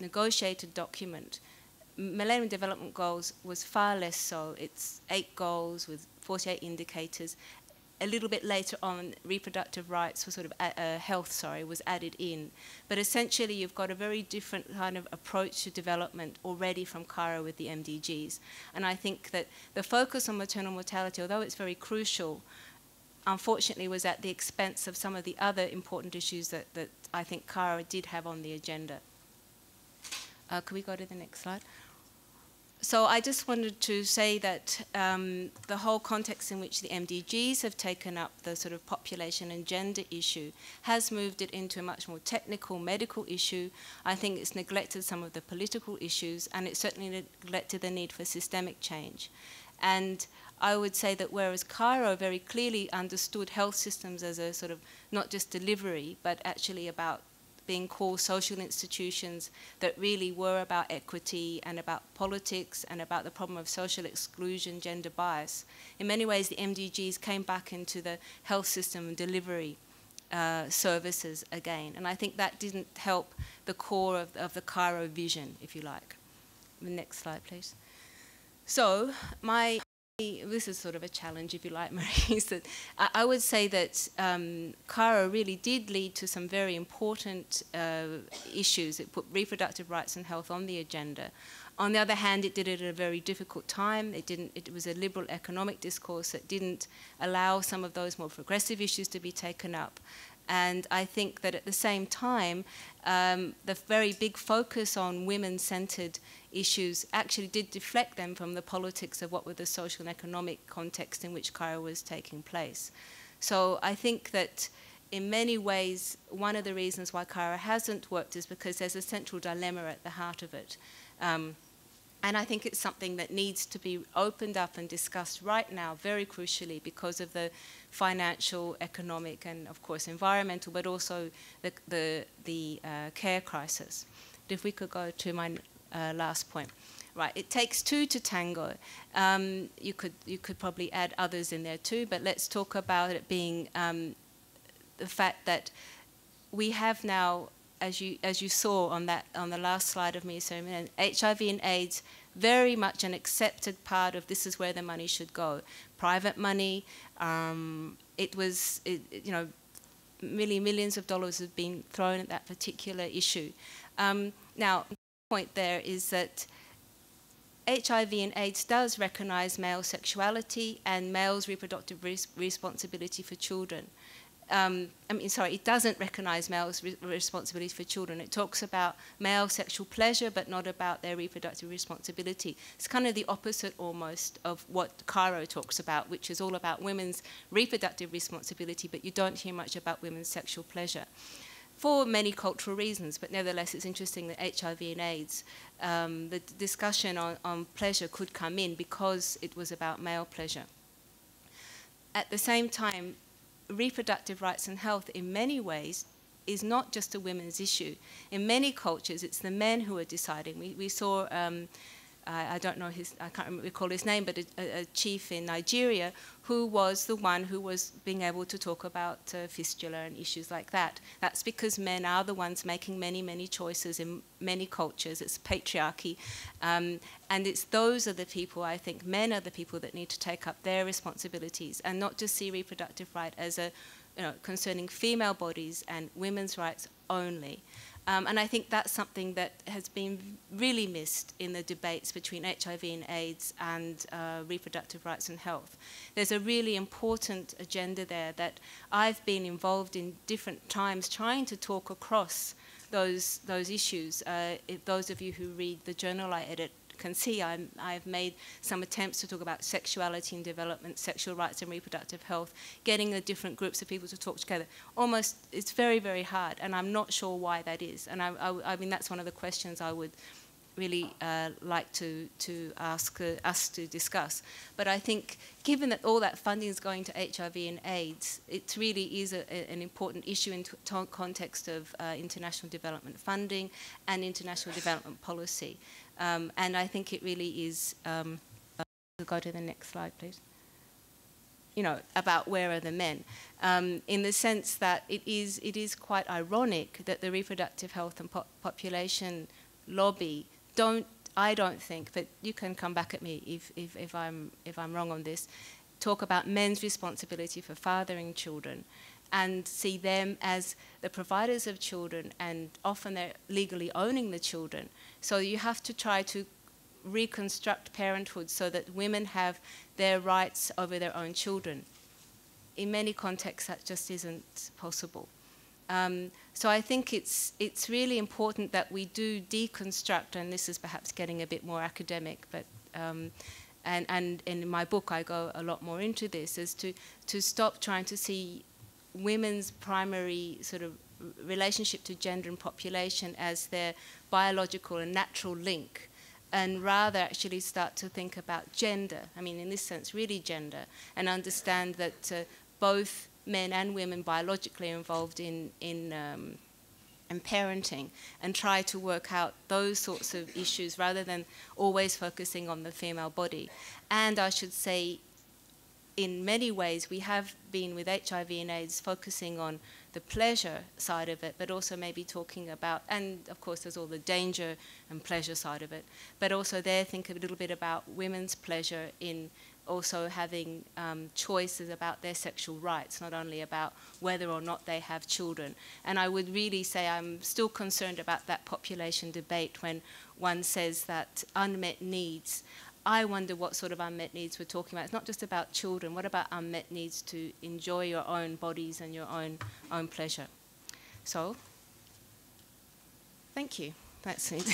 negotiated document. Millennium Development Goals was far less so. It's 8 goals with 48 indicators. A little bit later on, reproductive rights was health, was added in. But essentially, you've got a very different kind of approach to development already from Cairo with the MDGs. And I think that the focus on maternal mortality, although it's very crucial, unfortunately was at the expense of some of the other important issues that I think Cairo did have on the agenda. Could we go to the next slide? So I just wanted to say that the whole context in which the MDGs have taken up the sort of population and gender issue has moved it into a much more technical medical issue. I think it's neglected some of the political issues, and it certainly neglected the need for systemic change. And I would say that whereas Cairo very clearly understood health systems as a sort of not just delivery, but actually about being core social institutions that really were about equity and about politics and about the problem of social exclusion, gender bias. In many ways, the MDGs came back into the health system and delivery services again. And I think that didn't help the core of the Cairo vision, if you like. The next slide, please. So this is sort of a challenge, if you like, Marie, is that I would say that Cairo really did lead to some very important issues. It put reproductive rights and health on the agenda. On the other hand, it did it at a very difficult time. It was a liberal economic discourse that didn't allow some of those more progressive issues to be taken up. And I think that at the same time, the very big focus on women-centered issues actually did deflect them from the politics of what were the social and economic context in which Cairo was taking place. So I think that in many ways, one of the reasons why Cairo hasn't worked is because there's a central dilemma at the heart of it. And I think it's something that needs to be opened up and discussed right now, very crucially, because of the financial, economic, and of course environmental, but also the care crisis. If we could go to my last point. Right, it takes two to tango. You could probably add others in there too, but let's talk about it being the fact that we have now, as you saw on the last slide of me, HIV and AIDS, very much an accepted part of this is where the money should go. Private money, millions of dollars have been thrown at that particular issue. Now, the point there is that HIV and AIDS does recognize male sexuality and males' reproductive responsibility for children. It doesn't recognize males' responsibility for children. It talks about male sexual pleasure, but not about their reproductive responsibility. It's kind of the opposite almost of what Cairo talks about, which is all about women's reproductive responsibility, but you don't hear much about women's sexual pleasure, for many cultural reasons. But nevertheless, it's interesting that HIV and AIDS, the discussion on pleasure could come in because it was about male pleasure. At the same time, reproductive rights and health in many ways is not just a women's issue. In many cultures, it's the men who are deciding. We saw, I can't recall his name, but a chief in Nigeria who was the one who was being able to talk about fistula and issues like that. That's because men are the ones making many, many choices in many cultures. It's patriarchy. And those are the people, I think, men are the people that need to take up their responsibilities and not just see reproductive right as concerning female bodies and women's rights only. And I think that's something that has been really missed in the debates between HIV and AIDS and reproductive rights and health. There's a really important agenda there that I've been involved in different times trying to talk across those issues. If those of you who read the journal I edit can see, I've made some attempts to talk about sexuality and development, sexual rights and reproductive health, getting the different groups of people to talk together. It's very, very hard, and I'm not sure why that is. And I mean, that's one of the questions I would really like to ask us to discuss. But I think, given that all that funding is going to HIV and AIDS, it really is an important issue in context of international development funding and international development policy. And I think it really is, we'll go to the next slide, please, about where are the men, in the sense that it is quite ironic that the reproductive health and population lobby I don't think, but you can come back at me if I'm wrong on this, talk about men's responsibility for fathering children and see them as the providers of children, and often they're legally owning the children. So you have to try to reconstruct parenthood so that women have their rights over their own children. In many contexts, that just isn't possible. So I think it's really important that we do deconstruct, and this is perhaps getting a bit more academic, but and in my book I go a lot more into this, is to stop trying to see women's primary sort of relationship to gender and population as their biological and natural link, and rather actually start to think about gender, I mean in this sense really gender, and understand that both men and women biologically are involved in parenting, and try to work out those sorts of issues rather than always focusing on the female body. And I should say, in many ways, we have been with HIV and AIDS focusing on the pleasure side of it, but also maybe talking about, and of course there's all the danger and pleasure side of it, but also there think a little bit about women's pleasure in also having choices about their sexual rights, not only about whether or not they have children. And I would really say I'm still concerned about that population debate when one says that unmet needs. I wonder what sort of unmet needs we're talking about. It's not just about children. What about unmet needs to enjoy your own bodies and your own pleasure? So, thank you. That's it.